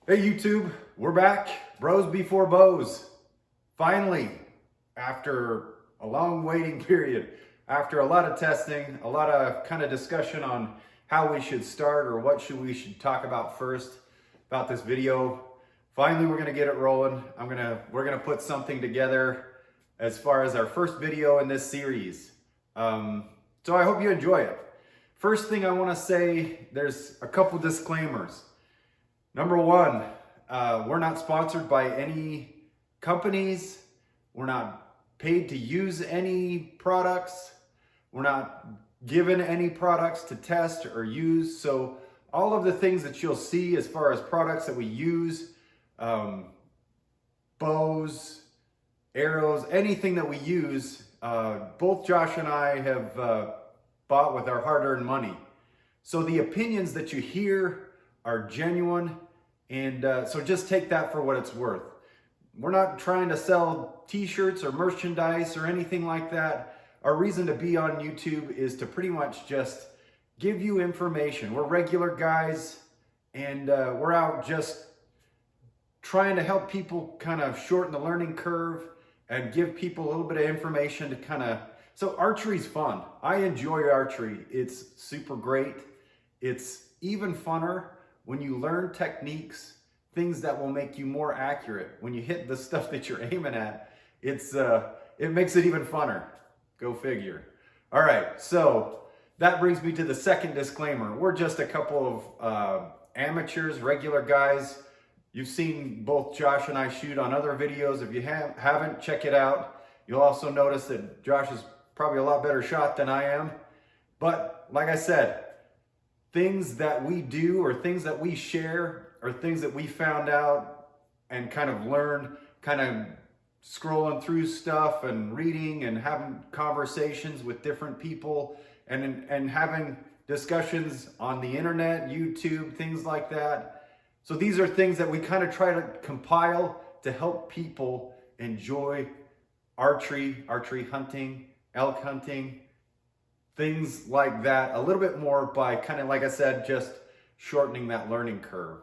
Hey YouTube, we're back. Bros before bows. Finally, after a long waiting period, after a lot of testing, a lot of kind of discussion on how we should start or what we should talk about first about this video. Finally, we're gonna get it rolling. We're gonna put something together as far as our first video in this series. So I hope you enjoy it. First thing I want to say, there's a couple disclaimers. Number one, we're not sponsored by any companies. We're not paid to use any products. We're not given any products to test or use. So all of the things that you'll see as far as products that we use, bows, arrows, anything that we use, both Josh and I have bought with our hard-earned money. So the opinions that you hear are genuine, and so just take that for what it's worth. We're not trying to sell t-shirts or merchandise or anything like that. Our reason to be on YouTube is to pretty much just give you information. We're regular guys, and we're out just trying to help people kind of shorten the learning curve and give people a little bit of information to kind of... So archery's fun. I enjoy archery. It's super great. It's even funner when you learn techniques, things that will make you more accurate. When you hit the stuff that you're aiming at, it makes it even funner. Go figure. All right, so that brings me to the second disclaimer. We're just a couple of amateurs, regular guys. You've seen both Josh and I shoot on other videos. If you haven't, check it out. You'll also notice that Josh is probably a lot better shot than I am. But like I said, things that we do or things that we share or things that we found out and kind of learned, kind of scrolling through stuff and reading and having conversations with different people and having discussions on the internet, YouTube, things like that. So these are things that we kind of try to compile to help people enjoy archery hunting, elk hunting, things like that a little bit more by kind of, like I said, just shortening that learning curve.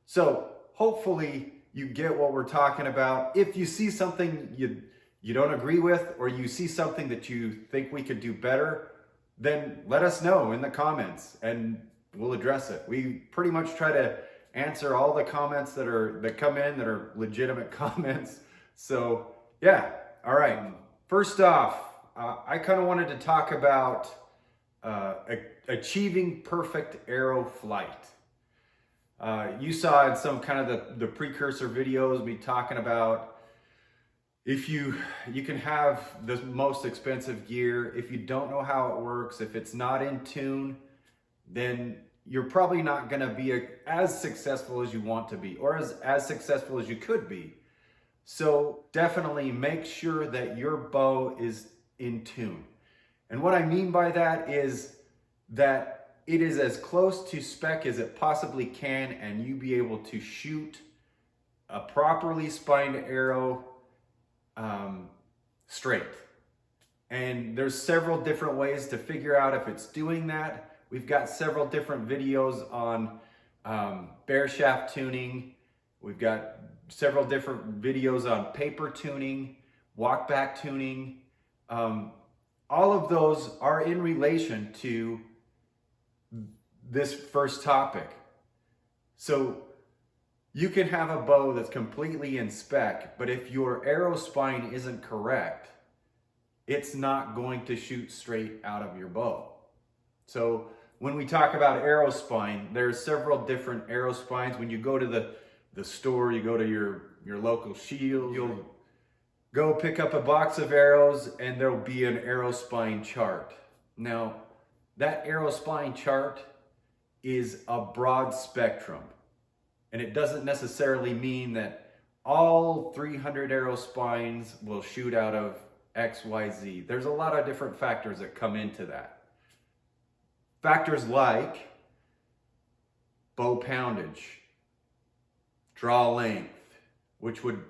So hopefully you get what we're talking about. If you see something you don't agree with, or you see something that you think we could do better, then let us know in the comments and we'll address it. We pretty much try to answer all the comments that come in that are legitimate comments. So yeah, all right. First off, I kind of wanted to talk about achieving perfect arrow flight. You saw in some kind of the precursor videos me talking about if you can have the most expensive gear, if you don't know how it works, if it's not in tune, then you're probably not going to be as successful as you want to be, or as successful as you could be. So definitely make sure that your bow is in tune. And what I mean by that is that it is as close to spec as it possibly can, and you be able to shoot a properly spined arrow straight. And there's several different ways to figure out if it's doing that. We've got several different videos on bare shaft tuning. We've got several different videos on paper tuning, walk back tuning. All of those are in relation to this first topic. So you can have a bow that's completely in spec, but if your arrow spine isn't correct, it's not going to shoot straight out of your bow. So when we talk about arrow spine, there's several different arrow spines. When you go to the store, you go to your local Shield, you'll go pick up a box of arrows and there'll be an arrow spine chart. Now, that arrow spine chart is a broad spectrum. And it doesn't necessarily mean that all 300 arrow spines will shoot out of X, Y, Z. There's a lot of different factors that come into that. Factors like bow poundage, draw length, which would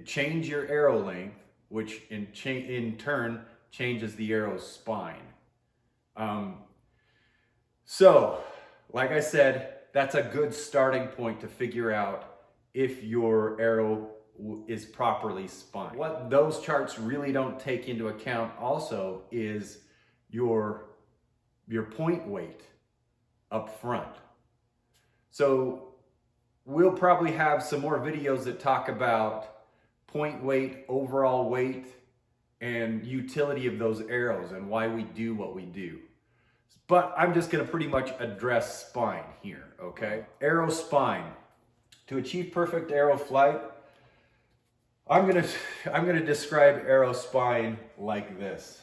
change your arrow length, which in turn changes the arrow's spine. So, like I said, that's a good starting point to figure out if your arrow is properly spined. What those charts really don't take into account also is your point weight up front. So we'll probably have some more videos that talk about point weight, overall weight, and utility of those arrows and why we do what we do. But I'm just going to pretty much address spine here, okay? Arrow spine. To achieve perfect arrow flight, I'm gonna describe arrow spine like this.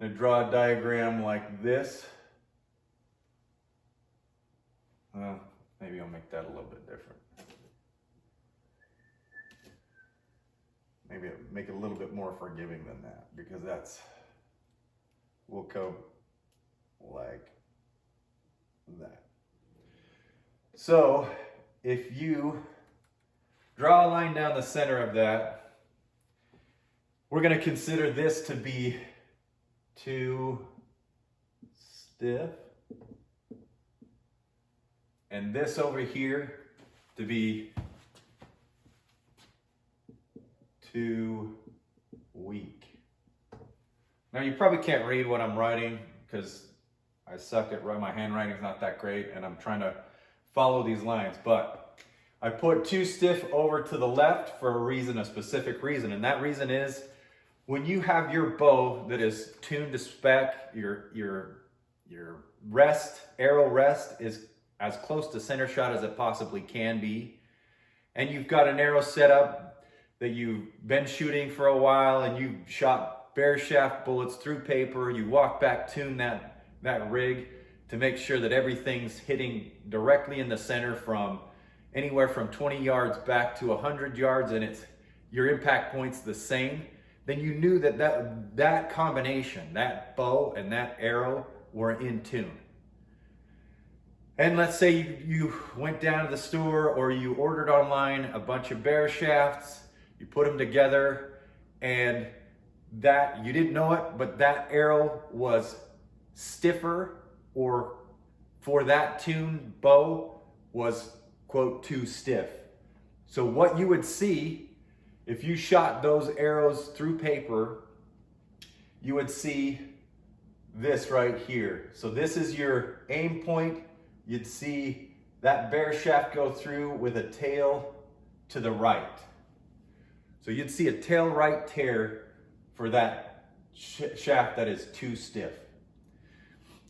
I'm gonna draw a diagram like this. Well, maybe I'll make that a little bit different. Maybe I'll make it a little bit more forgiving than that, because we'll go like that. So if you draw a line down the center of that, we're going to consider this to be too stiff, and this over here to be too weak. Now you probably can't read what I'm writing because I suck at writing. My handwriting's not that great, and I'm trying to follow these lines, but I put too stiff over to the left for a reason, a specific reason, and that reason is when you have your bow that is tuned to spec, your arrow rest is as close to center shot as it possibly can be, and you've got an arrow set up that you've been shooting for a while, and you've shot bare shaft bullets through paper, you walk back, tune that rig to make sure that everything's hitting directly in the center from anywhere from 20 yards back to 100 yards, and your impact point's the same, then you knew that combination, that bow and that arrow, were in tune. And let's say you went down to the store or you ordered online a bunch of bare shafts, you put them together, and that, you didn't know it, but that arrow was stiffer, or for that tuned bow was, quote, too stiff. So what you would see if you shot those arrows through paper, you would see this right here. So this is your aim point. You'd see that bare shaft go through with a tail to the right. So you'd see a tail right tear for that shaft that is too stiff.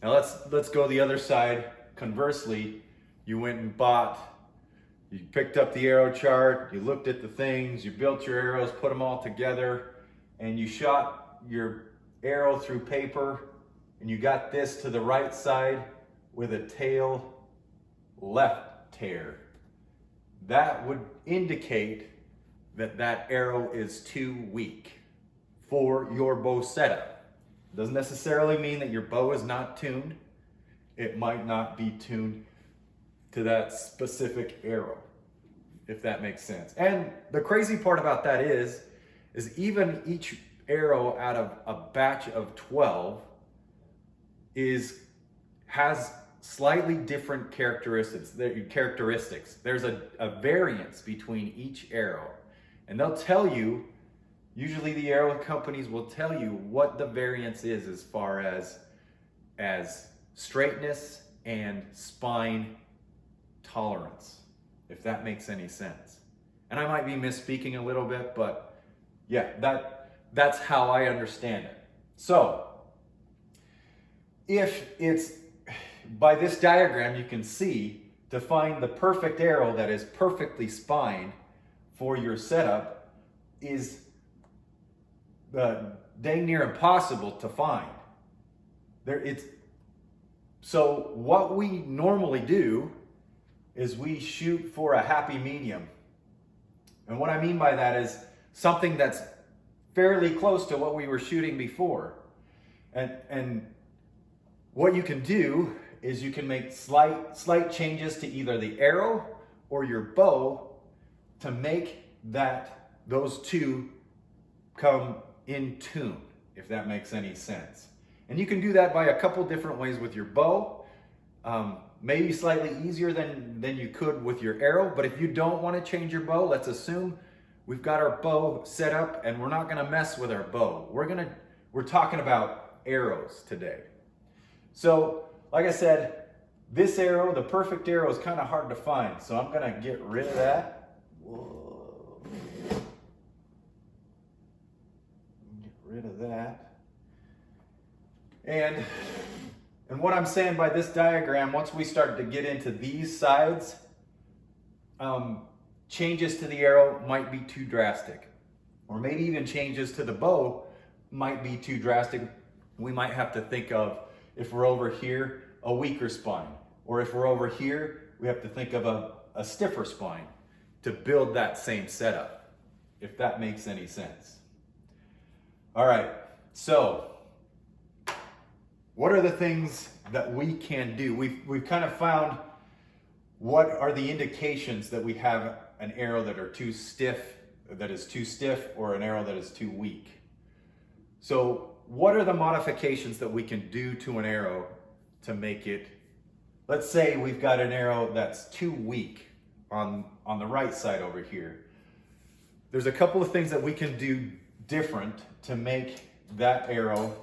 Now let's go the other side. Conversely, you went and you picked up the arrow chart, you looked at the things, you built your arrows, put them all together, and you shot your arrow through paper, and you got this to the right side with a tail left tear. That would indicate that arrow is too weak for your bow setup. Doesn't necessarily mean that your bow is not tuned. It might not be tuned to that specific arrow, if that makes sense. And the crazy part about that is even each arrow out of a batch of 12 has slightly different characteristics. There's a variance between each arrow, and they'll tell you. Usually the arrow companies will tell you what the variance is as far as straightness and spine tolerance, if that makes any sense. And I might be misspeaking a little bit, but yeah, that's how I understand it. So if it's, by this diagram you can see, to find the perfect arrow that is perfectly spined for your setup is dang near impossible to find. So what we normally do is we shoot for a happy medium. And what I mean by that is something that's fairly close to what we were shooting before. And what you can do is you can make slight changes to either the arrow or your bow to make those two come in tune, if that makes any sense. And you can do that by a couple different ways with your bow. maybe slightly easier than you could with your arrow. But if you don't want to change your bow, let's assume we've got our bow set up and we're not going to mess with our bow. We're talking about arrows today. So like I said, this arrow, the perfect arrow, is kind of hard to find. So I'm going to get rid of that. Whoa. Get rid of that. And what I'm saying by this diagram, once we start to get into these sides, changes to the arrow might be too drastic. Or maybe even changes to the bow might be too drastic. We might have to think of, if we're over here, a weaker spine. Or if we're over here, we have to think of a stiffer spine to build that same setup, if that makes any sense. All right, so what are the things that we can do? We've kind of found what are the indications that we have an arrow that is too stiff, or an arrow that is too weak. So what are the modifications that we can do to an arrow to make it, let's say we've got an arrow that's too weak on the right side over here. There's a couple of things that we can do different to make that arrow.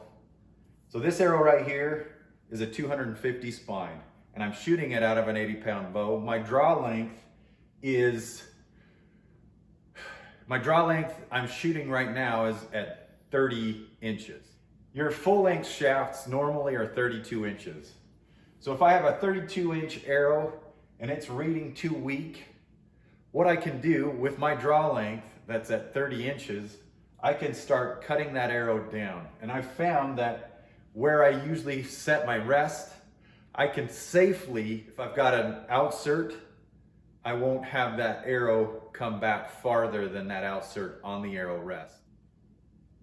So this arrow right here is a 250 spine, and I'm shooting it out of an 80-pound bow. My draw length I'm shooting right now is at 30 inches. Your full length shafts normally are 32 inches. So if I have a 32-inch arrow and it's reading too weak, what I can do with my draw length that's at 30 inches, I can start cutting that arrow down. And I found that where I usually set my rest, I can safely, if I've got an outsert, I won't have that arrow come back farther than that outsert on the arrow rest.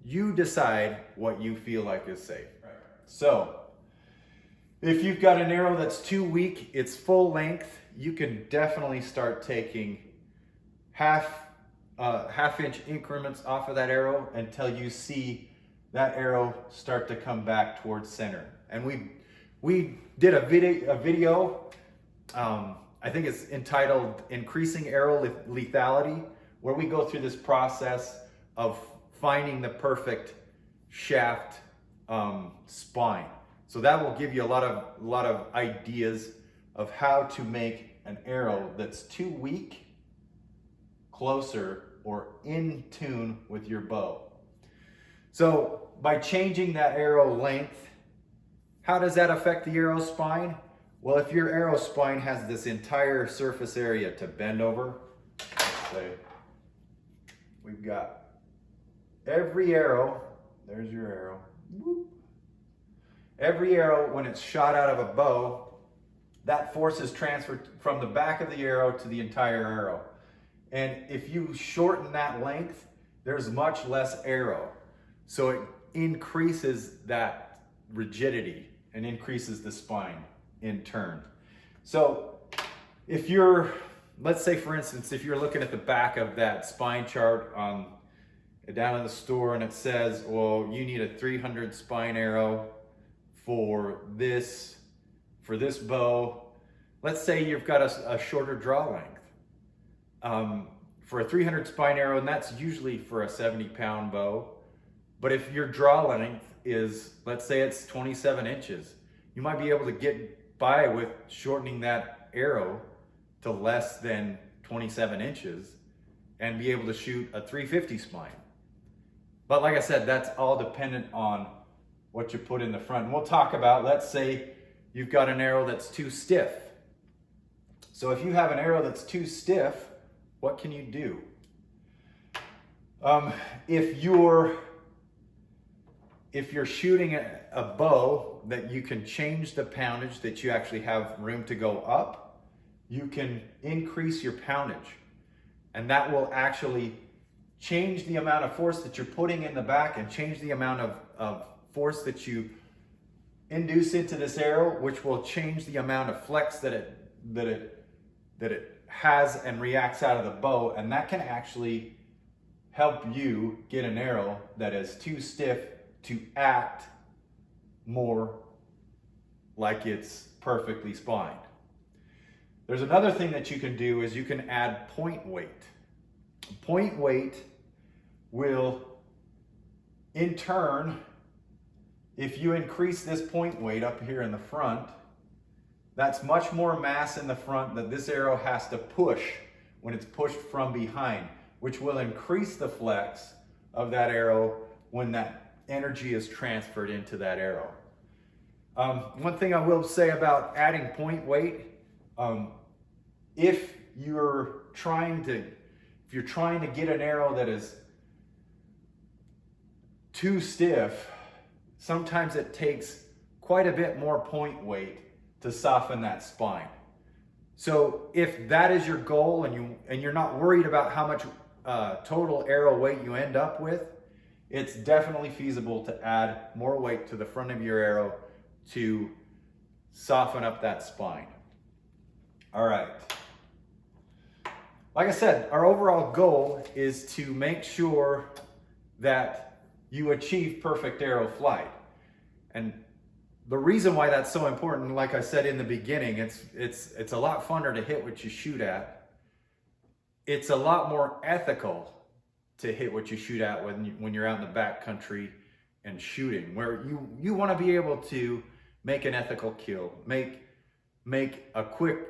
You decide what you feel like is safe. Right. So if you've got an arrow that's too weak, it's full length, you can definitely start taking half-inch increments off of that arrow until you see that arrow start to come back towards center. And we did a video, I think it's entitled Increasing Arrow Lethality, where we go through this process of finding the perfect shaft spine. So that will give you a lot of ideas of how to make an arrow that's too weak closer or in tune with your bow. So by changing that arrow length, how does that affect the arrow spine? Well, if your arrow spine has this entire surface area to bend over, let's say we've got every arrow, there's your arrow, whoop. Every arrow, when it's shot out of a bow, that force is transferred from the back of the arrow to the entire arrow. And if you shorten that length, there's much less arrow. So it increases that rigidity and increases the spine in turn. So if you're, let's say for instance, if you're looking at the back of that spine chart down in the store and it says, well, you need a 300 spine arrow for this bow. Let's say you've got a shorter draw length. For a 300 spine arrow, and that's usually for a 70-pound bow. But if your draw length is, let's say it's 27 inches, you might be able to get by with shortening that arrow to less than 27 inches and be able to shoot a 350 spine. But like I said, that's all dependent on what you put in the front. And we'll talk about, let's say you've got an arrow that's too stiff. So if you have an arrow that's too stiff, what can you do? If you're shooting a bow that you can change the poundage, that you actually have room to go up, you can increase your poundage. And that will actually change the amount of force that you're putting in the back and change the amount of force that you induce into this arrow, which will change the amount of flex that it has and reacts out of the bow. And that can actually help you get an arrow that is too stiff to act more like it's perfectly spined. There's another thing that you can do is you can add point weight. Point weight will, in turn, if you increase this point weight up here in the front, that's much more mass in the front that this arrow has to push when it's pushed from behind, which will increase the flex of that arrow when that energy is transferred into that arrow. One thing I will say about adding point weight, if you're trying to get an arrow that is too stiff, sometimes it takes quite a bit more point weight to soften that spine. So if that is your goal and you're not worried about how much total arrow weight you end up with, it's definitely feasible to add more weight to the front of your arrow to soften up that spine. All right. Like I said, our overall goal is to make sure that you achieve perfect arrow flight. And the reason why that's so important, like I said in the beginning, it's a lot funner to hit what you shoot at. It's a lot more ethical to hit what you shoot at when you're out in the backcountry and shooting, where you want to be able to make an ethical kill, make a quick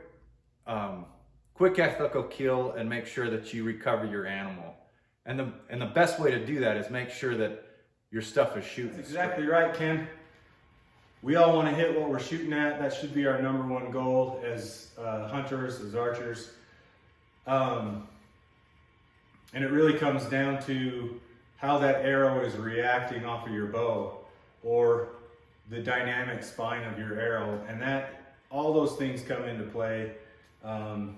ethical kill, and make sure that you recover your animal. And the best way to do that is make sure that your stuff is shooting. That's exactly right, Ken. We all want to hit what we're shooting at. That should be our number one goal as hunters, as archers. And it really comes down to how that arrow is reacting off of your bow, or the dynamic spine of your arrow. And that, all those things come into play. And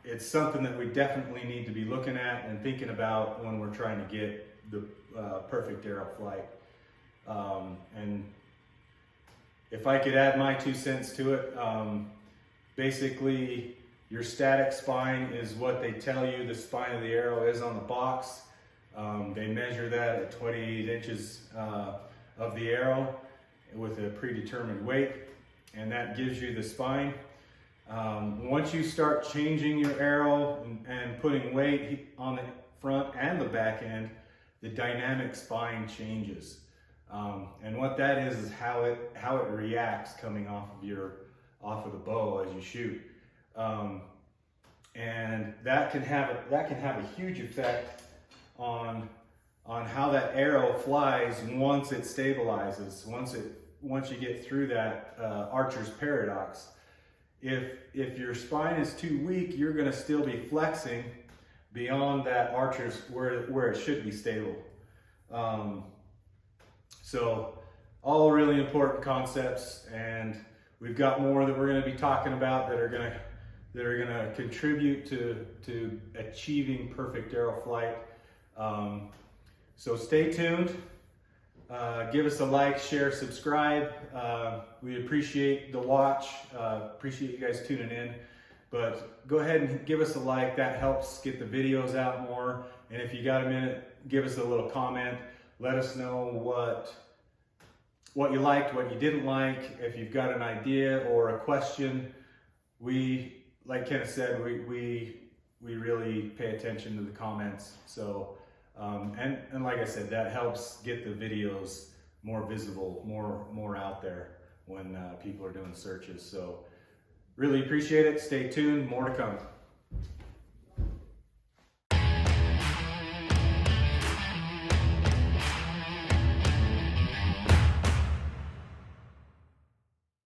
it's something that we definitely need to be looking at and thinking about when we're trying to get the perfect arrow flight. And if I could add my 2 cents to it, basically your static spine is what they tell you the spine of the arrow is on the box. They measure that at 28 inches of the arrow with a predetermined weight, and that gives you the spine. Once you start changing your arrow and putting weight on the front and the back end, the dynamic spine changes. And what that is how it reacts coming off of the bow as you shoot. And that can have a huge effect on how that arrow flies once it stabilizes, once you get through that archer's paradox. If your spine is too weak, you're going to still be flexing beyond that archer's where it should be stable. So all really important concepts, and we've got more that we're going to be talking about that are going to contribute to achieving perfect arrow flight. So stay tuned. Give us a like, share, subscribe. We appreciate the watch. Appreciate you guys tuning in. But go ahead and give us a like. That helps get the videos out more. And if you got a minute, give us a little comment. Let us know what you liked, what you didn't like. If you've got an idea or a question, like Kenneth said, we really pay attention to the comments. So, and like I said, that helps get the videos more visible, more out there when people are doing searches. So really appreciate it. Stay tuned, more to come.